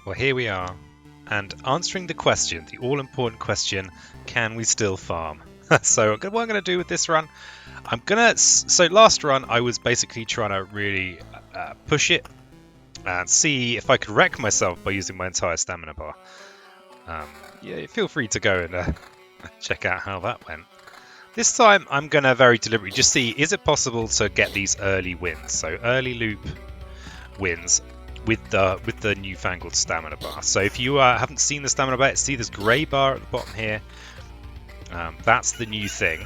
Well, here we are, and answering the question, the all-important question, can we still farm? So what I'm going to do with this run, so last run I was basically trying to really push it and see if I could wreck myself by using my entire stamina bar. Yeah, feel free to go and check out how that went. This time I'm going to very deliberately just see, is it possible to get these early wins? So early loop wins with the newfangled stamina bar. So if you haven't seen the stamina bar, see this grey bar at the bottom here. That's the new thing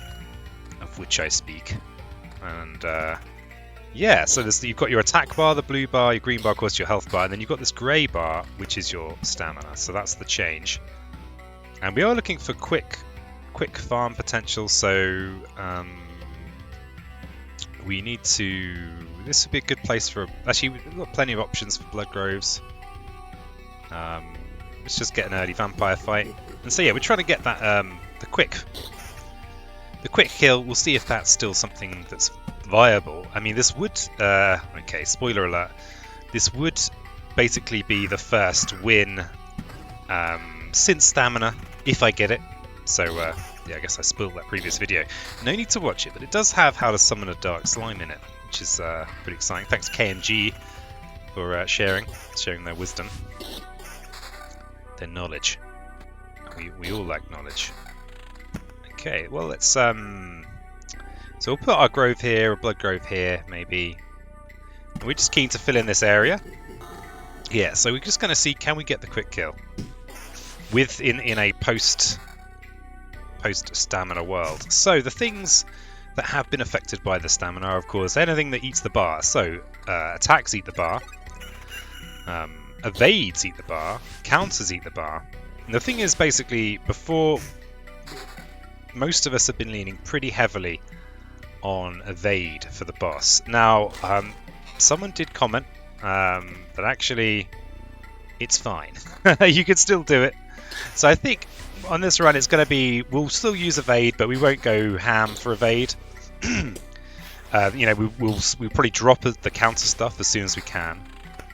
of which I speak. And yeah, so you've got your attack bar, the blue bar, your green bar, of course, your health bar, and then you've got this grey bar, which is your stamina. So that's the change. And we are looking for quick farm potential. So we need to. This would be a good place for. Actually, we've got plenty of options for blood groves. Let's just get an early vampire fight. And so yeah, we're trying to get that the quick kill. We'll see if that's still something that's viable. I mean, this would. Okay, spoiler alert. This would basically be the first win since stamina, if I get it. So yeah, I guess I spoiled that previous video. No need to watch it, but it does have how to summon a dark slime in it, which is pretty exciting. Thanks KMG for sharing their wisdom, their knowledge. We all like knowledge. Okay, well let's so we'll put our grove here, a blood grove here, maybe. And we're just keen to fill in this area. Yeah, so we're just going to see, can we get the quick kill in a post stamina world. So the things that have been affected by the stamina are, of course, anything that eats the bar. So attacks eat the bar, evades eat the bar, counters eat the bar. And the thing is, basically, before, most of us have been leaning pretty heavily on evade for the boss. Now, someone did comment that actually it's fine. You can still do it. So I think on this run it's going to be, we'll still use evade, but we won't go ham for evade. You know, we'll probably drop the counter stuff as soon as we can,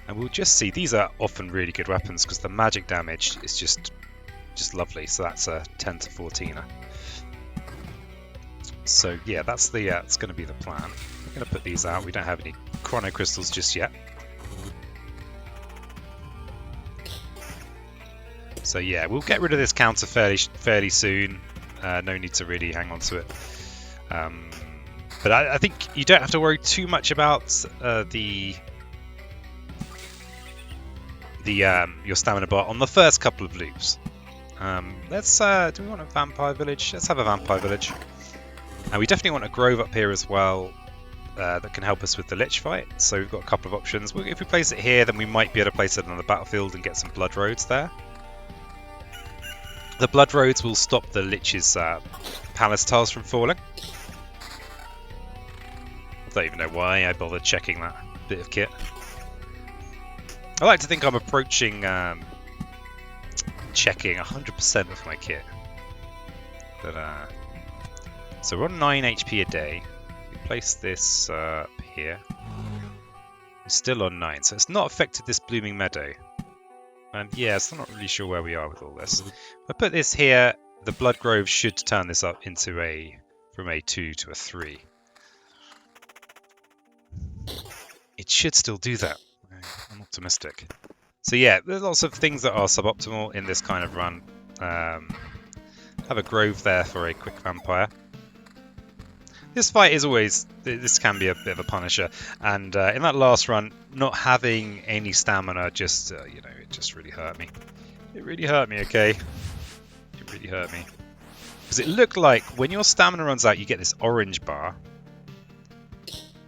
and we'll just see. These are often really good weapons because the magic damage is just lovely. So that's a 10 to 14er. So yeah, that's the it's going to be the plan. We're going to put these out. We don't have any chrono crystals just yet. So yeah, we'll get rid of this counter fairly soon. No need to really hang on to it. But I think you don't have to worry too much about your stamina bar on the first couple of loops. Let's do we want a vampire village? Let's have a vampire village. And we definitely want a grove up here as well that can help us with the Lich fight. So we've got a couple of options. If we place it here, then we might be able to place it on the battlefield and get some blood roads there. The blood roads will stop the Lich's palace tiles from falling. I don't even know why I bothered checking that bit of kit. I like to think I'm approaching checking 100% of my kit. But so we're on 9 HP a day. We place this up here. We're still on 9, so it's not affected this blooming meadow. And yeah, so I'm not really sure where we are with all this. If I put this here, the blood grove should turn this up into from a 2 to a 3. It should still do that. I'm optimistic. So yeah, there's lots of things that are suboptimal in this kind of run. Have a grove there for a quick vampire. This fight is always, this can be a bit of a punisher, and in that last run, not having any stamina just, you know, it just really hurt me. It really hurt me, okay? It really hurt me. Because it looked like when your stamina runs out, you get this orange bar,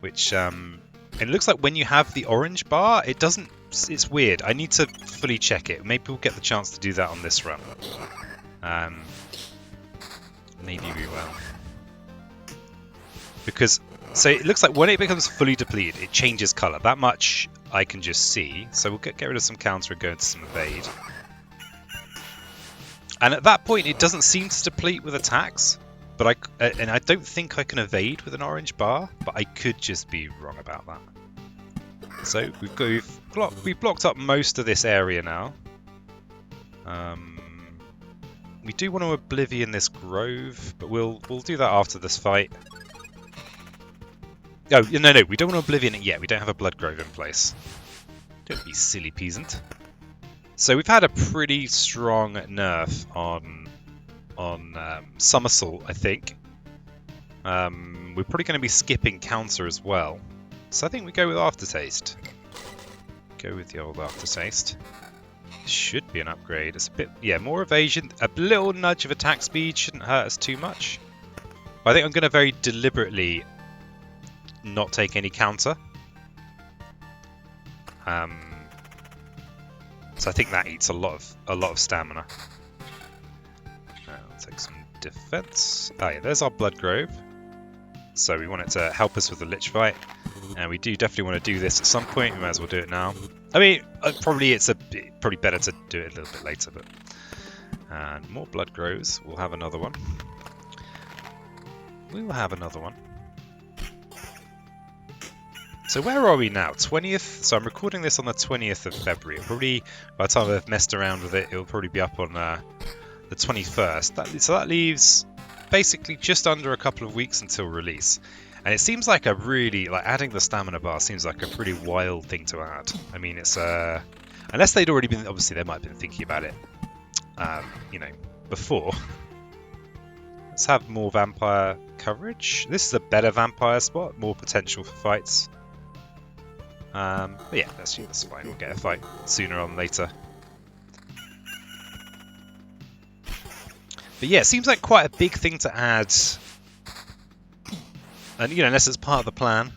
which, it looks like when you have the orange bar, it doesn't, it's weird. I need to fully check it. Maybe we'll get the chance to do that on this run. Maybe we will. Because, so it looks like when it becomes fully depleted, it changes colour. That much I can just see. So we'll get rid of some counter and go into some evade. And at that point, it doesn't seem to deplete with attacks. But I don't think I can evade with an orange bar. But I could just be wrong about that. So we've blocked up most of this area now. We do want to oblivion this grove, but we'll do that after this fight. Oh no, we don't want to oblivion it yet. We don't have a blood grove in place. Don't be silly peasant. So we've had a pretty strong nerf on somersault, I think. We're probably going to be skipping counter as well. So I think we go with aftertaste. Go with the old aftertaste. Should be an upgrade. It's a bit, yeah, more evasion. A little nudge of attack speed shouldn't hurt us too much. But I think I'm going to very deliberately not take any counter. So I think that eats a lot of stamina. I'll take some defense. Oh yeah, there's our blood grove. So we want it to help us with the Lich fight, and we do definitely want to do this at some point. We might as well do it now. I mean, probably better to do it a little bit later, but and more blood groves. We'll have another one. We will have another one. So where are we now? 20th? So I'm recording this on the 20th of February. Probably by the time I've messed around with it, it'll probably be up on the 21st. So that leaves basically just under a couple of weeks until release. And it seems like a really, like adding the stamina bar seems like a pretty wild thing to add. I mean, it's unless they'd already been, obviously they might have been thinking about it, you know, before. Let's have more vampire coverage. This is a better vampire spot, more potential for fights. But yeah, that's fine. We'll get a fight sooner or later. But yeah, it seems like quite a big thing to add. And, you know, unless it's part of the plan.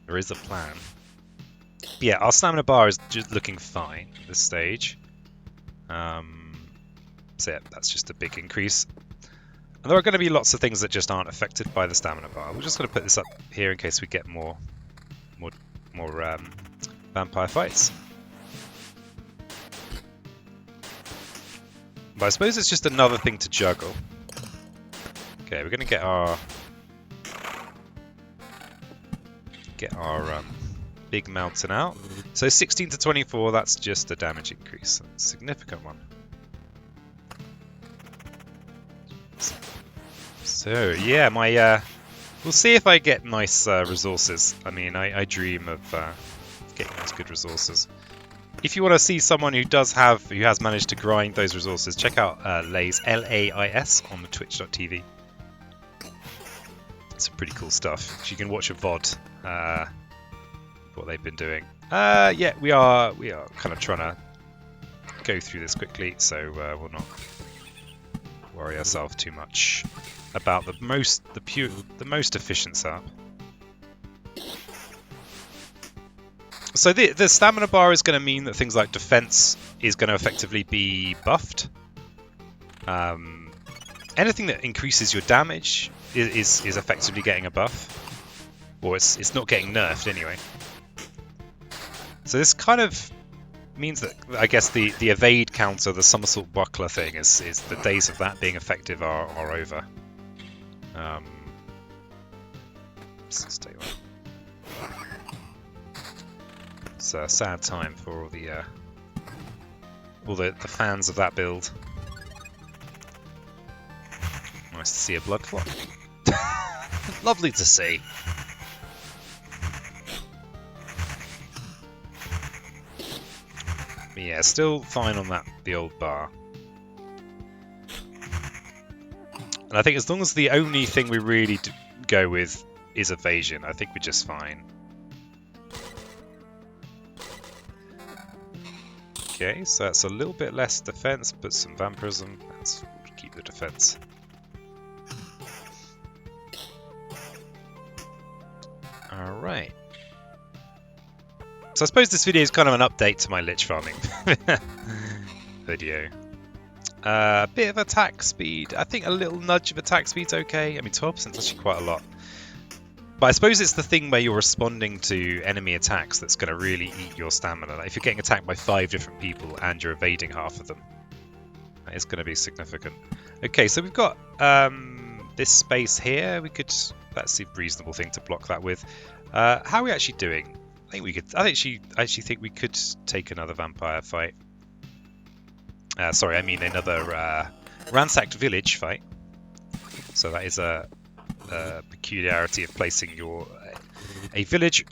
There is a plan. But yeah, our stamina bar is just looking fine at this stage. So yeah, that's just a big increase. And there are going to be lots of things that just aren't affected by the stamina bar. We're just going to put this up here in case we get more vampire fights. But I suppose it's just another thing to juggle. Okay, we're going to get our big mountain out. So 16 to 24, that's just a damage increase. That's a significant one. So yeah, we'll see if I get nice resources. I mean, I dream of getting those good resources. If you want to see someone who has managed to grind those resources, check out Lais, L-A-I-S, on the twitch.tv. Some pretty cool stuff. You can watch a VOD, what they've been doing. Yeah, we are kind of trying to go through this quickly, so we'll not worry ourselves too much about the most efficient setup. So the stamina bar is going to mean that things like defense is going to effectively be buffed. Anything that increases your damage is effectively getting a buff, or it's not getting nerfed anyway. So this kind of means that I guess the evade counter, the somersault buckler thing, is the days of that being effective are over. Let's stay on. It's a sad time for all the fans of that build. Nice to see a blood clot. Lovely to see. But yeah, still fine on the old bar. And I think as long as the only thing we really go with is evasion, I think we're just fine. Okay, so that's a little bit less defense, but some vampirism. Let's keep the defense. Alright. So I suppose this video is kind of an update to my Lich farming video. A bit of attack speed. I think a little nudge of attack speed's okay. I mean, 12% is actually quite a lot. But I suppose it's the thing where you're responding to enemy attacks that's going to really eat your stamina. Like if you're getting attacked by 5 different people and you're evading half of them, that is going to be significant. Okay, so we've got this space here. That's a reasonable thing to block that with. How are we actually doing? I think we could. I actually think we could take another vampire fight. Sorry, I mean another ransacked village fight. So that is a peculiarity of placing a village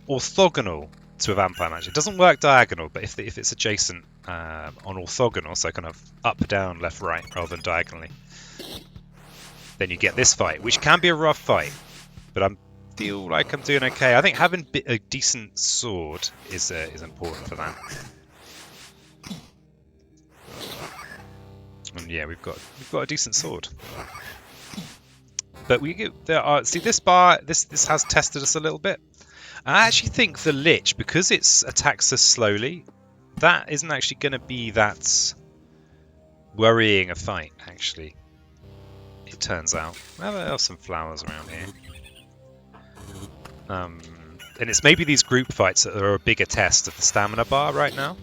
orthogonal to a vampire match. It doesn't work diagonal, but if it's adjacent on orthogonal, so kind of up, down, left, right, rather than diagonally, then you get this fight, which can be a rough fight. But I feel like I'm doing okay. I think having a decent sword is important for that. And yeah, we've got a decent sword. But see this bar. This has tested us a little bit. I actually think the Lich, because it attacks us slowly, that isn't actually going to be that worrying a fight. Actually, it turns out. Well, there are some flowers around here. And it's maybe these group fights that are a bigger test of the stamina bar right now.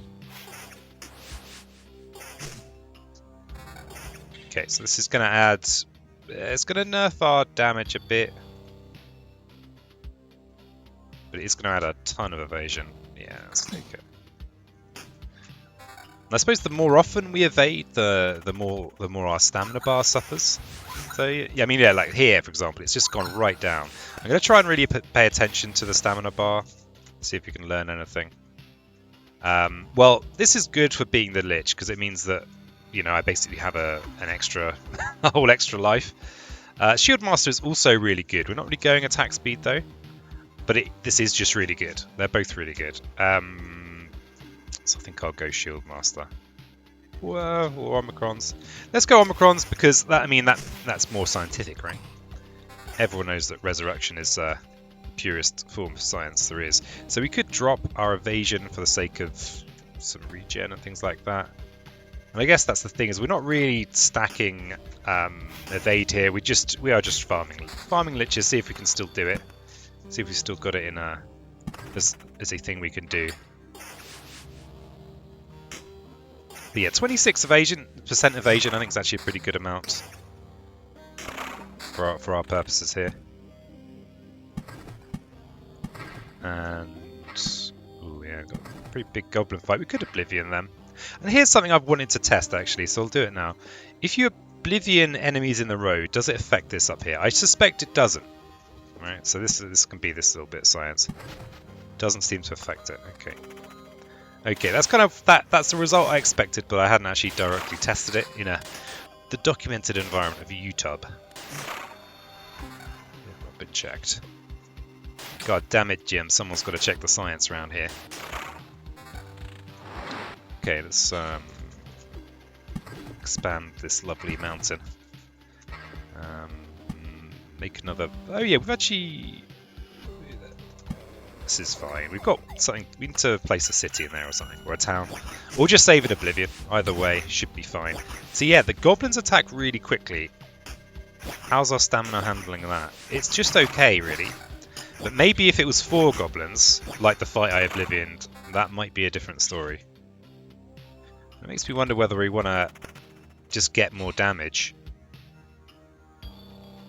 Okay, so this is going to add... It's going to nerf our damage a bit. But it's going to add a ton of evasion. Yeah, let's take it. And I suppose the more often we evade, the more our stamina bar suffers. So yeah, I mean, yeah, like here, for example, it's just gone right down. I'm going to try and really pay attention to the stamina bar. See if we can learn anything. Well, this is good for being the Lich, because it means that, you know, I basically have a whole extra life. Shield Master is also really good. We're not really going attack speed though, but this is just really good. They're both really good. So I think I'll go Shield Master. Whoa, or Omicrons. Let's go Omicrons because that's more scientific, right? Everyone knows that resurrection is the purest form of science there is. So we could drop our evasion for the sake of some regen and things like that. And I guess that's the thing, is we're not really stacking evade here. We are just farming liches, see if we can still do it. See if we've still got it in as a thing we can do. But yeah, 26% evasion, I think is actually a pretty good amount for our purposes here. And oh yeah, got a pretty big goblin fight. We could Oblivion them. And here's something I've wanted to test actually, so I'll do it now. If you Oblivion enemies in the road, does it affect this up here? I suspect it doesn't. Right, so this can be this little bit of science. Doesn't seem to affect it. Okay. Okay, that's kind of that's the result I expected, but I hadn't actually directly tested it in the documented environment of YouTube. Not been checked. God damn it, Jim! Someone's got to check the science around here. Okay, let's expand this lovely mountain. Make another. Oh yeah, we've actually. This is fine. We've got something. We need to place a city in there or something, or a town, or just save it Oblivion. Either way, should be fine. So yeah, the goblins attack really quickly. How's our stamina handling that? It's just okay, really. But maybe if it was 4 goblins, like the fight I Oblivioned, that might be a different story. It makes me wonder whether we want to just get more damage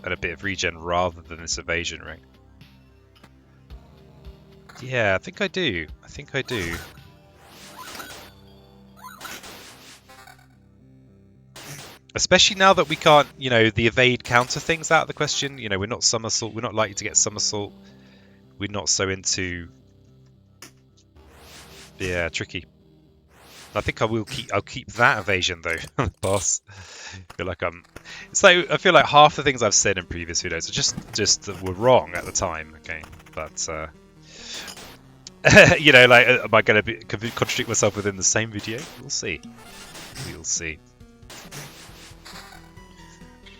and a bit of regen rather than this evasion ring. Yeah, I think I do. I think I do. Especially now that we can't, you know, the evade counter things out of the question. You know, we're not somersault. We're not likely to get somersault. We're not so into. Yeah, tricky. I think I'll keep that evasion though, boss. I feel like I feel like half the things I've said in previous videos are just were wrong at the time. Okay, but you know, like, am I going to contradict myself within the same video? We'll see. We'll see.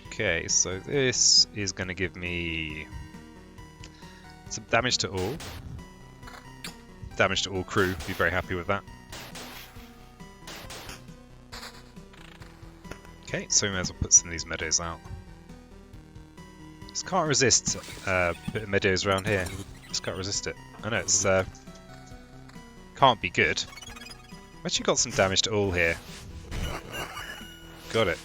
Okay, so this is going to give me some damage to all. Damage to all crew. Be very happy with that. Okay, so we may as well put some of these meadows out. Just can't resist a bit of meadows around here. Just can't resist it. I know it's can't be good. I've actually got some damage to all here. Got it.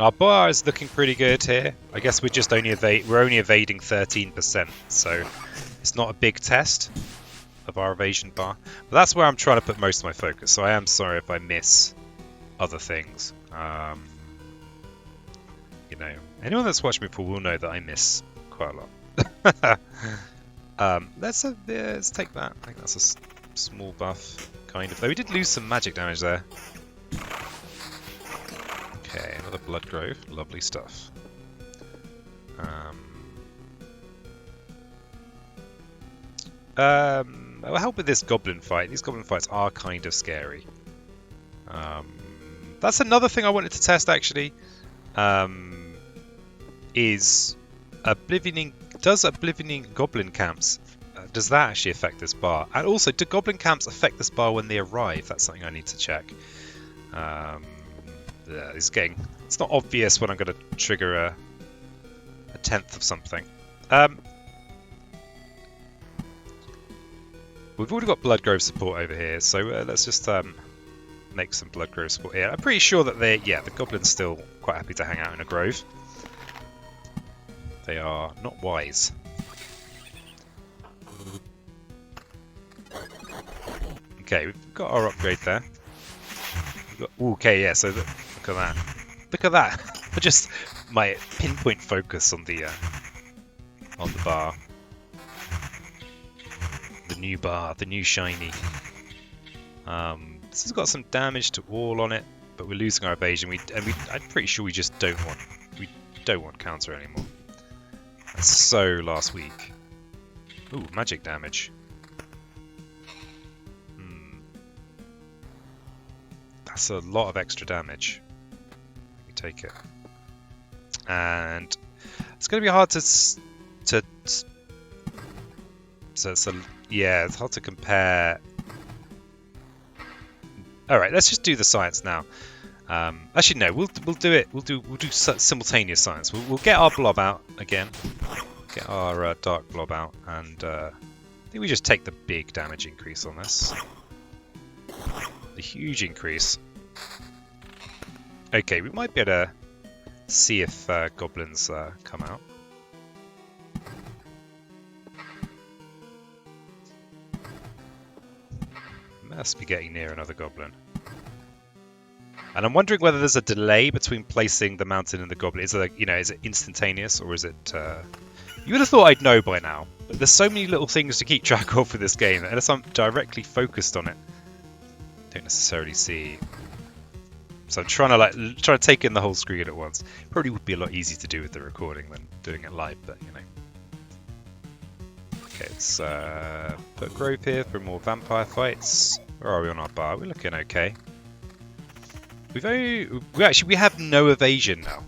Our bar is looking pretty good here. I guess we're just only evading 13%, so it's not a big test of our evasion bar. But that's where I'm trying to put most of my focus. So I am sorry if I miss other things. You know, anyone that's watched me before will know that I miss quite a lot. Let's take that. I think that's a small buff, kind of. Though we did lose some magic damage there. Okay, another blood grove. Lovely stuff. I'll help with this goblin fight. These goblin fights are kind of scary. That's another thing I wanted to test actually. Is does oblivioning goblin camps? Does that actually affect this bar? And also, do goblin camps affect this bar when they arrive? That's something I need to check. Yeah, it's not obvious when I'm going to trigger a 10th of something. We've already got Bloodgrove support over here, so let's just make some Bloodgrove support here. I'm pretty sure that the goblins still quite happy to hang out in a grove. They are not wise. Okay, we've got our upgrade there. Okay, yeah, so look at that. Look at that! Just my pinpoint focus on the bar. The new bar, the new shiny. This has got some damage to all on it, but we're losing our evasion. I'm pretty sure we just don't want counter anymore. That's so last week. Ooh, magic damage. That's a lot of extra damage. Let me take it. And it's going to be hard yeah, it's hard to compare. All right, let's just do the science now. Actually, no, we'll do it. We'll do simultaneous science. We'll get our blob out again. Get our dark blob out, and I think we just take the big damage increase on this. The huge increase. Okay, we might be able to see if goblins come out. Must be getting near another goblin. And I'm wondering whether there's a delay between placing the mountain and the goblin. Is it, is it instantaneous, or is it... You would have thought I'd know by now, but there's so many little things to keep track of for this game, and unless I'm directly focused on it, I don't necessarily see. So I'm trying to take in the whole screen at once. Probably would be a lot easier to do with the recording than doing it live, but Okay, let's put Grove here for more vampire fights. Where are we on our bar? We're looking okay. We have no evasion now.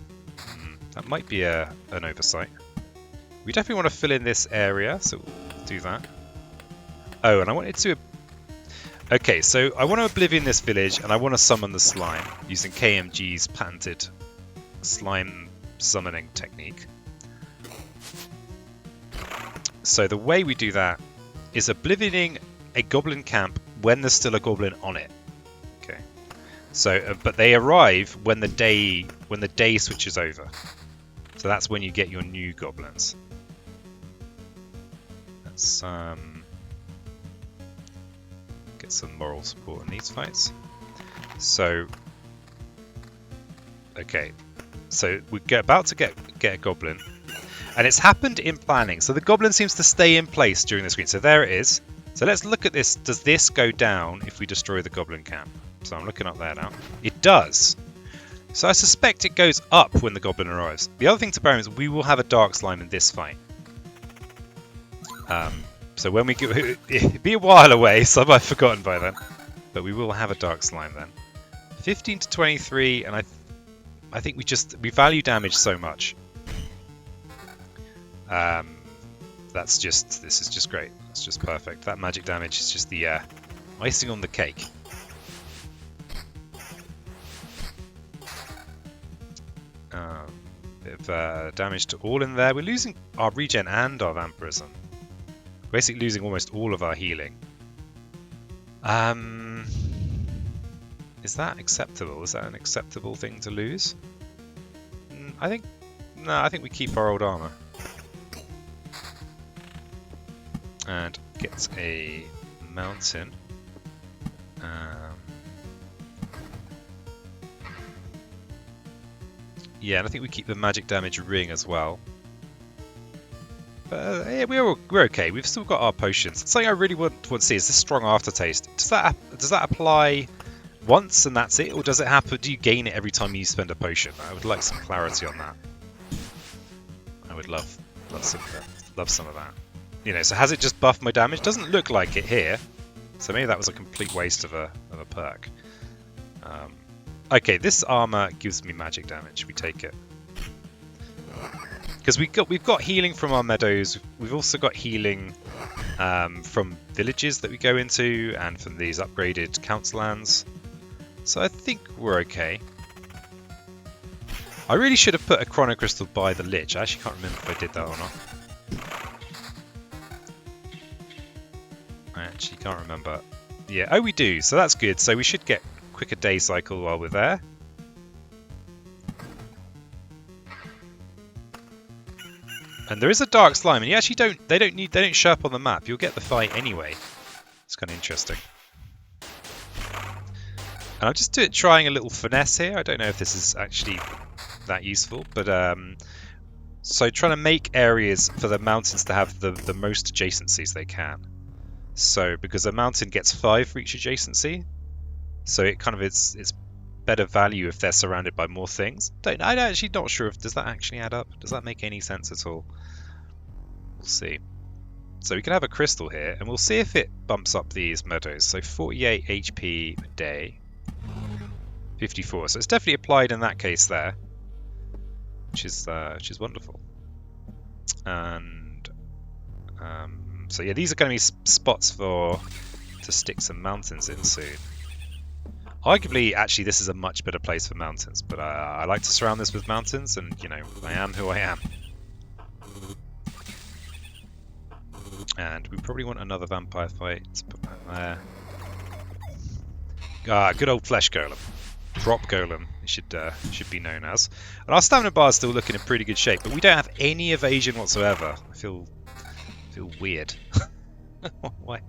That might be an oversight. We definitely want to fill in this area, so we'll do that. Oh, and I wanted to... Okay, so I want to Oblivion this village, and I want to summon the slime using KMG's patented slime summoning technique. So the way we do that is Oblivioning a goblin camp when there's still a goblin on it. Okay. So, but they arrive when the day switches over. So that's when you get your new goblins. Let's get some moral support in these fights. So, okay, so we're about to get a goblin, and it's happened in planning. So the goblin seems to stay in place during the screen. So there it is. So let's look at this. Does this go down if we destroy the goblin camp? So I'm looking up there now. It does. So I suspect it goes up when the goblin arrives. The other thing to bear in mind is we will have a dark slime in this fight. So when we get, it'll be a while away, some I've forgotten by then, but we will have a dark slime then. 15 to 23, and I think we value damage so much. This is just great. That's just perfect. That magic damage is just the icing on the cake. Bit of damage to all in there. We're losing our regen and our vampirism. Basically losing almost all of our healing. Is that acceptable? Is that an acceptable thing to lose? I think... No, I think we keep our old armor. And get a mountain. Yeah, and I think we keep the magic damage ring as well. But yeah, we're okay. We've still got our potions. Something I really want to see is this strong aftertaste. Does that apply once and that's it, or does it happen? Do you gain it every time you spend a potion? I would like some clarity on that. I would love some of that. You know, so has it just buffed my damage? Doesn't look like it here. So maybe that was a complete waste of a perk. Okay, this armor gives me magic damage. We take it because we've got healing from our meadows. We've also got healing from villages that we go into and from these upgraded council lands. So I think we're okay. I really should have put a chrono crystal by the Lich. I actually can't remember if I did that or not. I actually can't remember. Yeah, oh we do, so that's good. So we should get quicker day cycle while we're there. And there is a dark slime, and you actually they don't show up on the map. You'll get the fight anyway. It's kind of interesting. And I'm just trying a little finesse here. I don't know if this is actually that useful, but so trying to make areas for the mountains to have the most adjacencies they can. So because a mountain gets 5 for each adjacency, so it kind of it's better value if they're surrounded by more things. I'm actually not sure if does that actually add up. Does that make any sense at all? We'll see. So we can have a crystal here, and we'll see if it bumps up these meadows. So 48 HP a day, 54. So it's definitely applied in that case there, which is wonderful. And so yeah, these are going to be spots to stick some mountains in soon. Arguably, actually, this is a much better place for mountains, but I like to surround this with mountains, and, you know, I am who I am. And we probably want another vampire fight. Let's put that there. Good old flesh golem. Drop golem, it should be known as. And our stamina bar is still looking in pretty good shape, but we don't have any evasion whatsoever. I feel weird. Why?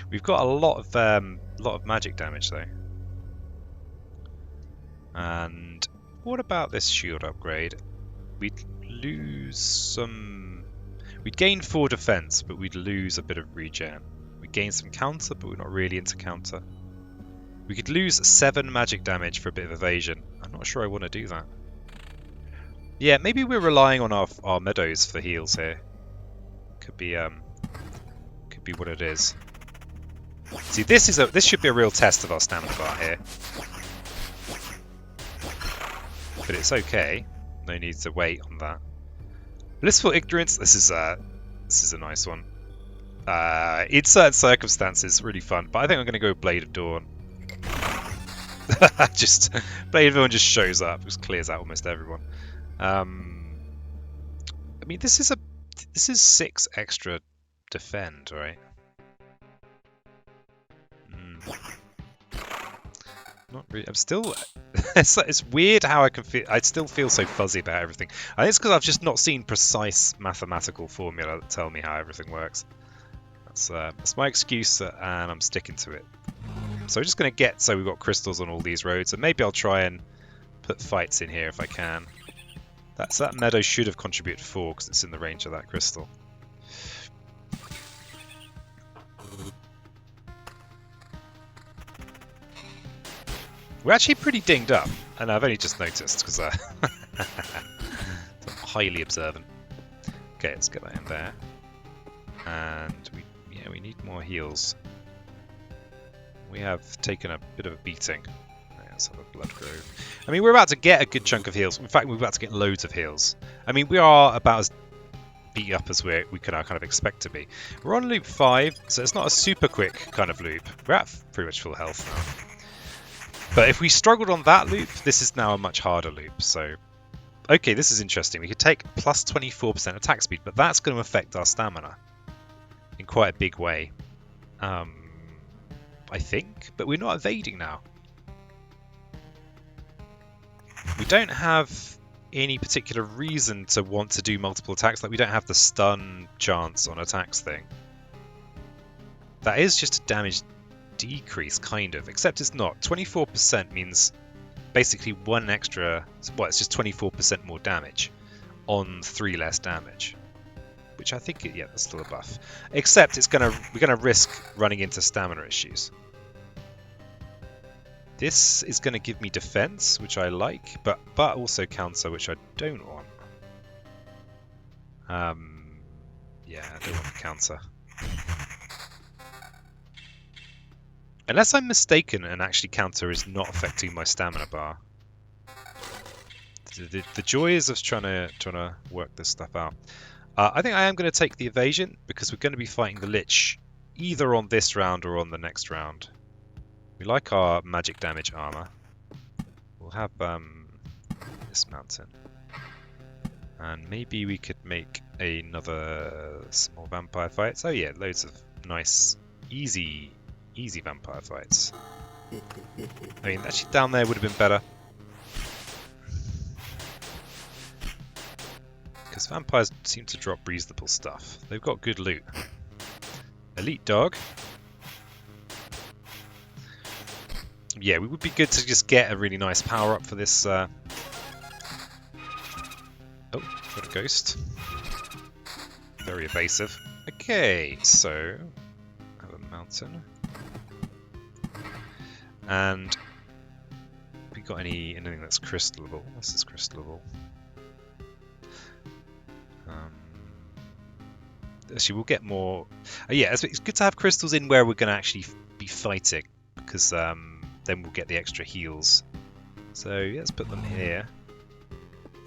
We've got a lot of magic damage, though. And what about this shield upgrade? We'd lose some... We'd gain 4 defense, but we'd lose a bit of regen. We'd gain some counter, but we're not really into counter. We could lose 7 magic damage for a bit of evasion. I'm not sure I want to do that. Yeah, maybe we're relying on our meadows for heals here. Could be what it is. See, this should be a real test of our stamina bar here. But it's okay. No need to wait on that. Blissful Ignorance. This is a nice one. In certain circumstances, really fun. But I think I'm going to go with Blade of Dawn. Blade of Dawn just shows up, just clears out almost everyone. I mean, this is 6 extra defend, right? Not really. I'm still. It's weird how I can feel. I still feel so fuzzy about everything. I think it's because I've just not seen precise mathematical formula that tell me how everything works. That's my excuse, and I'm sticking to it. So we're just going to get. So we've got crystals on all these roads, and maybe I'll try and put fights in here if I can. That meadow should have contributed 4 because it's in the range of that crystal. We're actually pretty dinged up, and I've only just noticed because I'm highly observant. Okay, let's get that in there. And we need more heals. We have taken a bit of a beating. Let's have a blood grove. I mean, we're about to get a good chunk of heals. In fact, we're about to get loads of heals. I mean, we are about as beat up as we can kind of expect to be. We're on loop 5, so it's not a super quick kind of loop. We're at pretty much full health now. But if we struggled on that loop, this is now a much harder loop. So, okay, this is interesting. We could take plus 24% attack speed, but that's going to affect our stamina in quite a big way. I think, but we're not evading now. We don't have any particular reason to want to do multiple attacks. Like, we don't have the stun chance on attacks thing. That is just a damage decrease, kind of, except it's not. 24% means basically one extra, well, it's just 24% more damage on 3 less damage, which I think, yeah, that's still a buff. Except we're gonna risk running into stamina issues. This is going to give me defense, which I like, but also counter, which I don't want. Yeah, I don't want the counter. Unless I'm mistaken and actually counter is not affecting my stamina bar. The joys of trying to work this stuff out. I think I am going to take the evasion because we're going to be fighting the Lich either on this round or on the next round. We like our magic damage armor. We'll have this mountain. And maybe we could make another small vampire fight. So yeah, loads of nice, easy vampire fights. I mean, actually down there would have been better. Because vampires seem to drop reasonable stuff. They've got good loot. Elite dog. Yeah, it would be good to just get a really nice power up for this. Oh, got a ghost. Very evasive. Okay, so have a mountain. And have we got anything that's crystallable? This is crystallable. Actually, we'll get more. Yeah, it's good to have crystals in where we're going to actually be fighting, because then we'll get the extra heals. So yeah, let's put them here.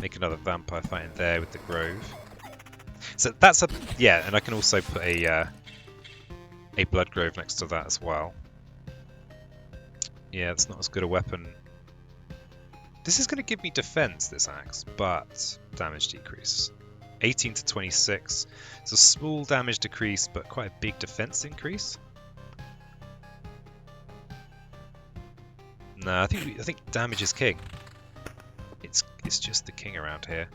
Make another vampire fight in there with the grove. So that's a and I can also put a blood grove next to that as well. Yeah, it's not as good a weapon. This is going to give me defense, this axe, but damage decrease. 18 to 26. It's a small damage decrease, but quite a big defense increase. No, I think damage is king. It's just the king around here.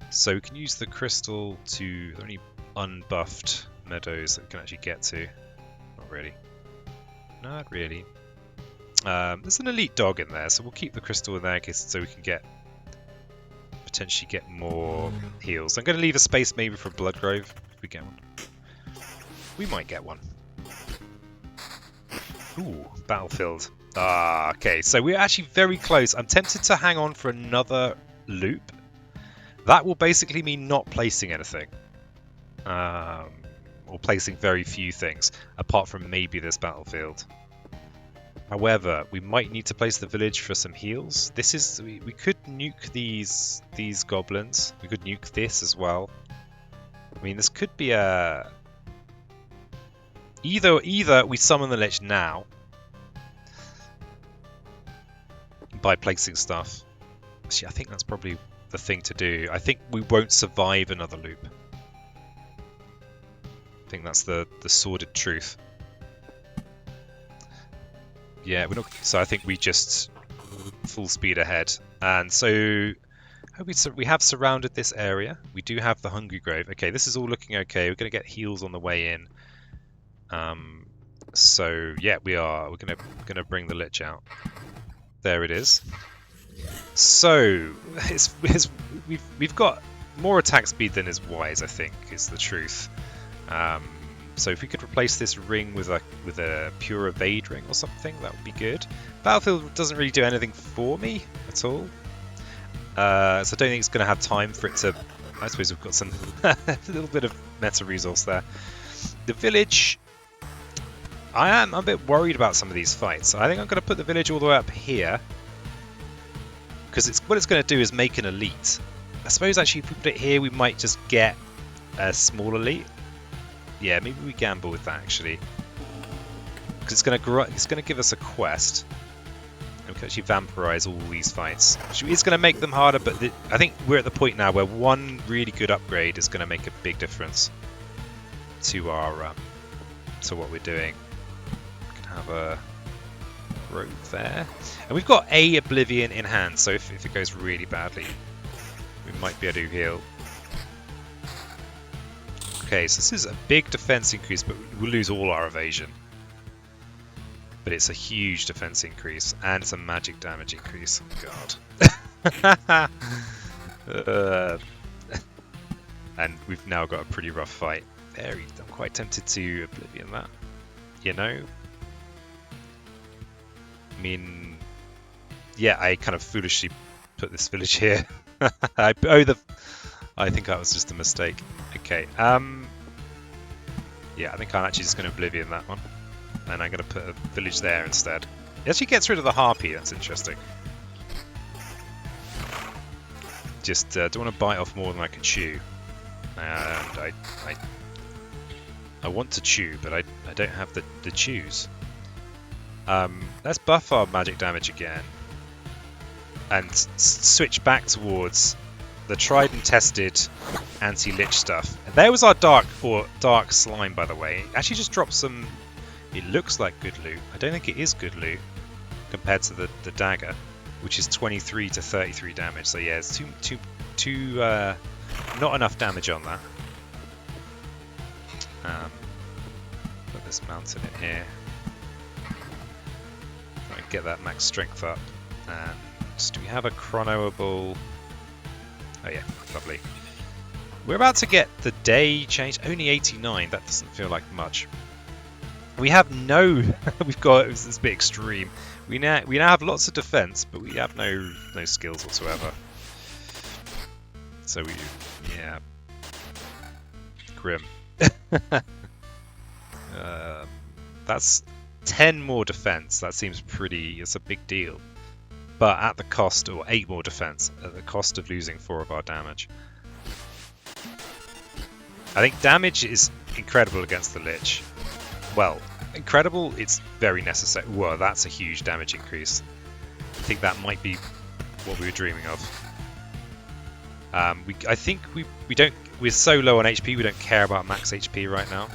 So we can use the crystal to only unbuffed meadows that we can actually get to. Not really. Not really. There's an elite dog in there, so we'll keep the crystal in there in case, so we can potentially get more heals. I'm going to leave a space maybe for blood grove if we get one. We might get one. Ooh, battlefield. Ah, okay, so we're actually very close. I'm tempted to hang on for another loop. That will basically mean not placing anything. Or placing very few things, apart from maybe this battlefield. However, we might need to place the village for some heals. This is we could nuke these goblins. We could nuke this as well. I mean, this could be a either we summon the Lich now by placing stuff. Actually, I think that's probably the thing to do. I think we won't survive another loop. I think that's the sordid truth. Yeah, we're not. So I think we just full speed ahead. And so we have surrounded this area. We do have the Hungry Grove. Okay, this is all looking okay. We're going to get heals on the way in. So yeah, we're gonna bring the Lich out. There it is. So we've got more attack speed than is wise, I think, is the truth. So if we could replace this ring with a pure evade ring or something, that would be good. Battlefield doesn't really do anything for me at all. So I don't think it's going to have time for it to. I suppose we've got some a little bit of meta resource there. The village. I'm a bit worried about some of these fights. I think I'm going to put the village all the way up here, because what it's going to do is make an elite. I suppose actually if we put it here, we might just get a small elite. Yeah, maybe we gamble with that actually, because it's going to give us a quest. And we can actually vampirize all these fights. It's going to make them harder, but I think we're at the point now where one really good upgrade is going to make a big difference to our to what we're doing. Have a rope there, and we've got a Oblivion in hand, so if it goes really badly, we might be able to heal. Okay, so this is a big defense increase, but we'll lose all our evasion. But it's a huge defense increase, and it's a magic damage increase. Oh, God. And we've now got a pretty rough fight. I'm quite tempted to Oblivion that. You know? I mean, yeah, I kind of foolishly put this village here. I think that was just a mistake. Okay, yeah, I think I'm actually just going to Oblivion that one. And I'm going to put a village there instead. It actually gets rid of the harpy, that's interesting. Just don't want to bite off more than I can chew. And I want to chew, but I don't have the chews. Let's buff our magic damage again. And switch back towards the tried and tested anti-lich stuff. And there was our dark slime, by the way. It actually just dropped some. It looks like good loot. I don't think it is good loot compared to the dagger, which is 23 to 33 damage. So yeah, it's too not enough damage on that. Put this mountain in here. Get that max strength up. And do we have a chronoable? Oh yeah, lovely. We're about to get the day change. Only 89. That doesn't feel like much. We have no. We've got. It's a bit extreme. We now have lots of defense, but we have no skills whatsoever. So yeah, grim. That's 10 more defense. That seems it's a big deal. But at the cost, or 8 more defense, at the cost of losing 4 of our damage. I think damage is incredible against the Lich. Well, incredible, it's very necessary. Whoa, that's a huge damage increase. I think that might be what we were dreaming of. I think we don't. We're so low on HP, we don't care about max HP right now.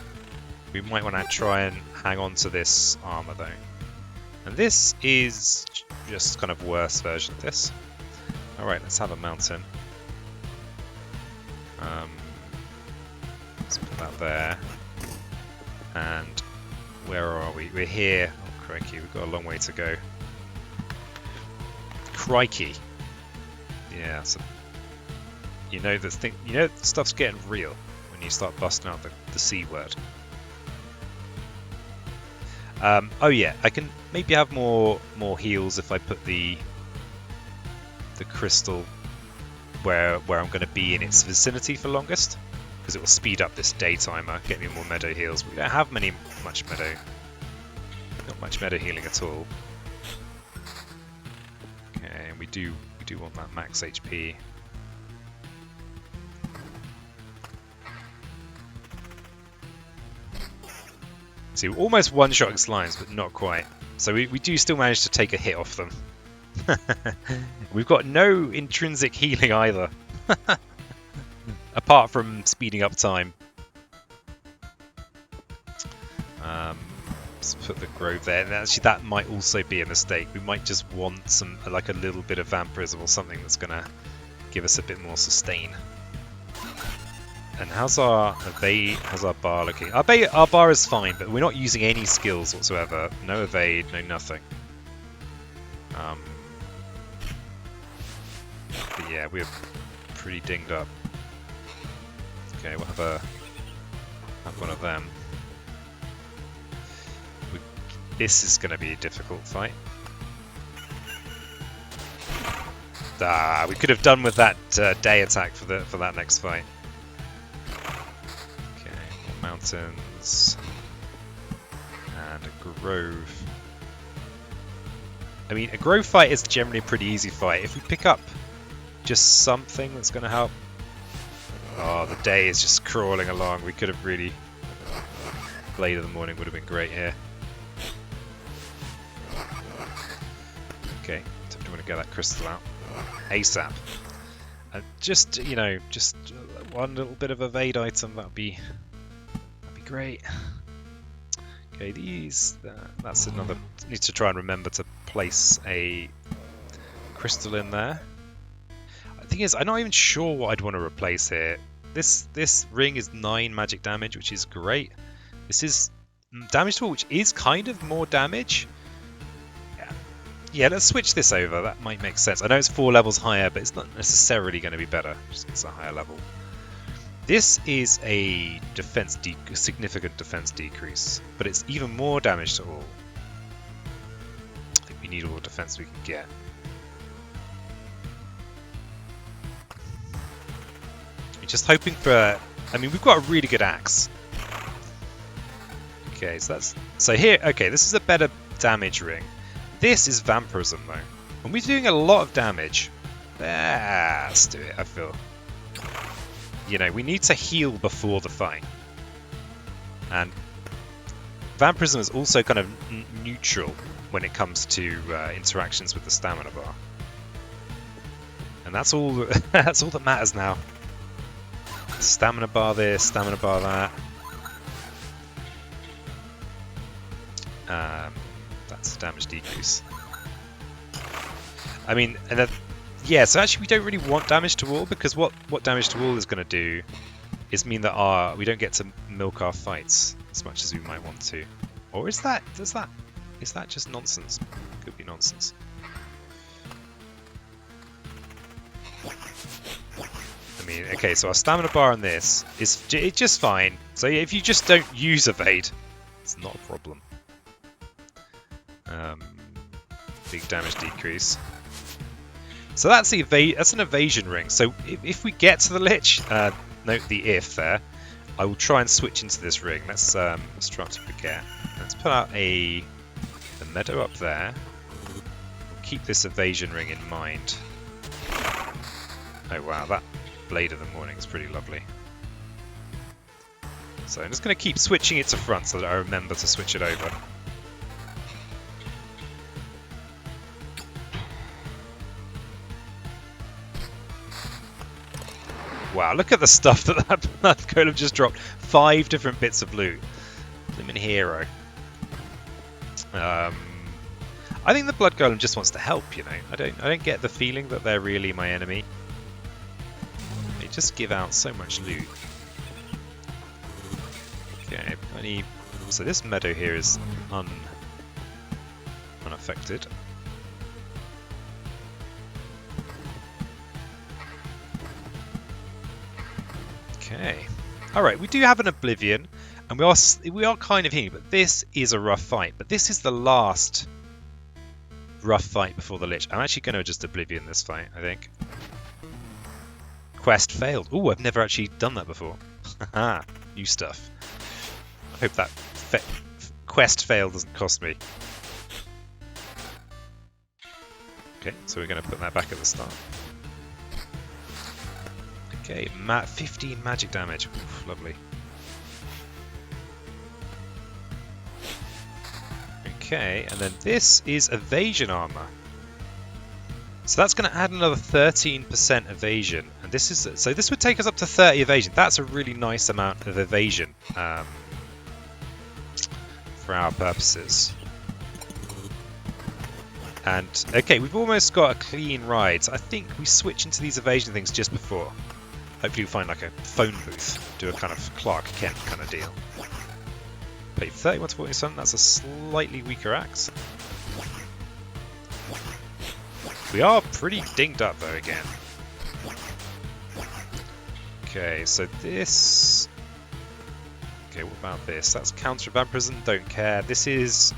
We might want to try and hang on to this armor though. And this is just kind of worse version of this. Alright, let's have a mountain. Let's put that there. And where are we? We're here. Oh crikey, we've got a long way to go. Crikey. Yeah, so you know stuff's getting real when you start busting out the C word. Oh yeah, I can maybe have more heals if I put the crystal where I'm going to be in its vicinity for longest, because it will speed up this day timer, get me more meadow heals. We don't have much meadow, not much meadow healing at all. Okay, and we do want that max HP. See, we're almost one-shotting slimes, but not quite. So we do still manage to take a hit off them. We've got no intrinsic healing either. Apart from speeding up time. Let's put the grove there. And actually, that might also be a mistake. We might just want like a little bit of vampirism or something that's going to give us a bit more sustain. And how's our bar looking? Our bar is fine, but we're not using any skills whatsoever. No evade, no nothing. But yeah, we're pretty dinged up. Okay, we'll have one of them. This is going to be a difficult fight. We could have done with that day attack for that next fight. Mountains and a grove. I mean, a grove fight is generally a pretty easy fight. If we pick up just something that's going to help. Oh, the day is just crawling along. We could have really. Blade of the Morning would have been great here. Okay, so we want to get that crystal out ASAP. Just one little bit of evade item, that'd be great. Okay, that's another. Need to try and remember to place a crystal in there. The thing is, I'm not even sure what I'd want to replace here. This ring is 9 magic damage, which is great. This is damage tool, which is kind of more damage. Yeah, let's switch this over. That might make sense. I know it's 4 levels higher, but it's not necessarily going to be better. Just it's a higher level. This is a significant defense decrease, but it's even more damage to all. I think we need all the defense we can get. We're just hoping for. I mean, we've got a really good axe. Okay, so here. Okay, this is a better damage ring. This is vampirism though, and we're doing a lot of damage. Let's do it. I feel. You know, we need to heal before the fight. And vampirism is also kind of neutral when it comes to interactions with the stamina bar. And that's all that's all that matters now. Stamina bar this, stamina bar that. That's damage decrease. I mean, and yeah, so actually we don't really want damage to all, because what damage to all is going to do is mean that we don't get to milk our fights as much as we might want to. Or is that just nonsense? Could be nonsense. I mean, okay, so our stamina bar on this is just fine. So if you just don't use evade, it's not a problem. Big damage decrease. So that's an evasion ring. So if we get to the Lich, note the if there, I will try and switch into this ring. Let's try not to forget. Let's put out the meadow up there. We'll keep this evasion ring in mind. Oh wow, that Blade of the Morning is pretty lovely. So I'm just going to keep switching it to front so that I remember to switch it over. Wow, look at the stuff that Blood Golem just dropped. 5 different bits of loot. Blimmin' hero. I think the Blood Golem just wants to help, you know. I don't get the feeling that they're really my enemy. They just give out so much loot. Okay, so this meadow here is unaffected. Okay. Alright, we do have an Oblivion, and we are kind of healing, but this is a rough fight. But this is the last rough fight before the Lich. I'm actually going to just Oblivion this fight, I think. Quest failed. Ooh, I've never actually done that before. Haha, new stuff. I hope that quest fail doesn't cost me. Okay, so we're going to put that back at the start. Okay, 15 magic damage. Oof, lovely. Okay, and then this is evasion armor. So that's going to add another 13% evasion, and this would take us up to 30 evasion. That's a really nice amount of evasion for our purposes. And okay, we've almost got a clean ride. So I think we switch into these evasion things just before. Hopefully we'll find like a phone booth, do a kind of Clark Kent kind of deal. Pay 31 to 47, that's a slightly weaker axe. We are pretty dinged up though again. Okay, so this... Okay, what about this? That's counter vampirism, don't care. This is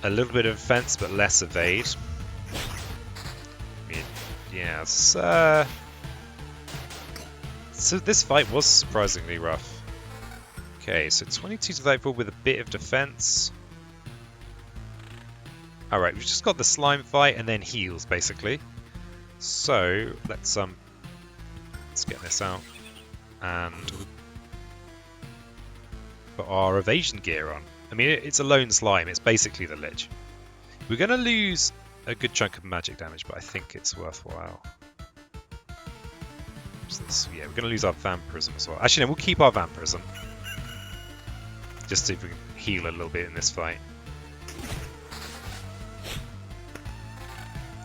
a little bit of defense but less evade. I mean, yeah, so this fight was surprisingly rough. Okay, so 22 to 34 with a bit of defense. Alright, we've just got the slime fight and then heals, basically. So, let's get this out. And put our evasion gear on. I mean, it's a lone slime, it's basically the Lich. We're going to lose a good chunk of magic damage, but I think it's worthwhile. Yeah, we're going to lose our vampirism as well. Actually, no, we'll keep our vampirism. Just so we can heal a little bit in this fight.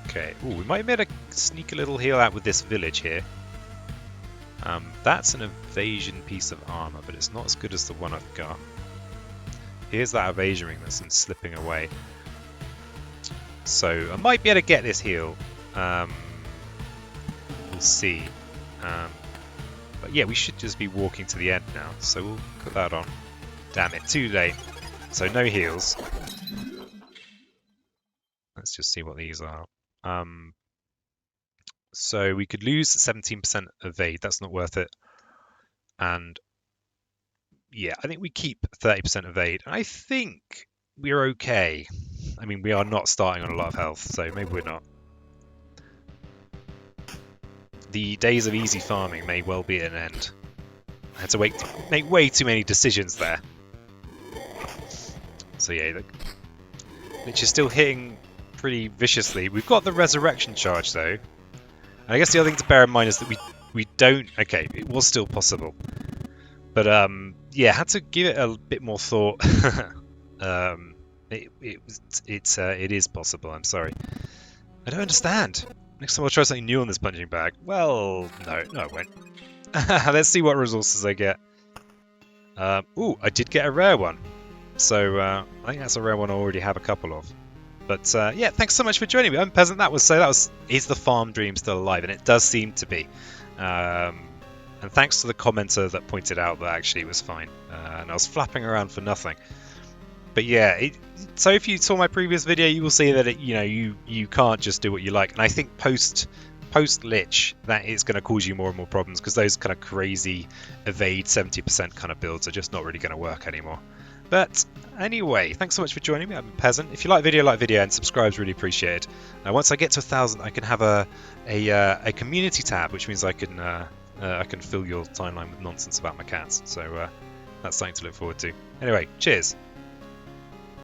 Okay. Ooh, we might have made a sneak a little heal out with this village here. That's an evasion piece of armor, but it's not as good as the one I've got. Here's that evasion ring that's been slipping away. So I might be able to get this heal. We'll see. But yeah, we should just be walking to the end now. So we'll put that on. Damn it, too late. So no heals. Let's just see what these are. So we could lose 17% evade. That's not worth it. And yeah, I think we keep 30% evade. And I think we're okay. I mean, we are not starting on a lot of health, so maybe we're not. The days of easy farming may well be at an end. I had to make way too many decisions there. So yeah, look, Lich is still hitting pretty viciously. We've got the resurrection charge though. And I guess the other thing to bear in mind is that we don't. Okay, it was still possible, but yeah, had to give it a bit more thought. It is possible. I'm sorry. I don't understand. Next time I'll try something new on this punching bag. Well, no, I won't. Let's see what resources I get. Ooh, I did get a rare one. So I think that's a rare one I already have a couple of. But yeah, thanks so much for joining me. I'm Peasant. Is the farm dream still alive? And it does seem to be. And thanks to the commenter that pointed out that actually it was fine. And I was flapping around for nothing. But yeah, so if you saw my previous video, you will see that you can't just do what you like. And I think post Lich, that is going to cause you more and more problems because those kind of crazy evade 70% kind of builds are just not really going to work anymore. But anyway, thanks so much for joining me. I'm a Peasant. If you like video, and subscribe's really appreciated. Now, once I get to 1,000, I can have a community tab, which means I can fill your timeline with nonsense about my cats. So that's something to look forward to. Anyway, cheers.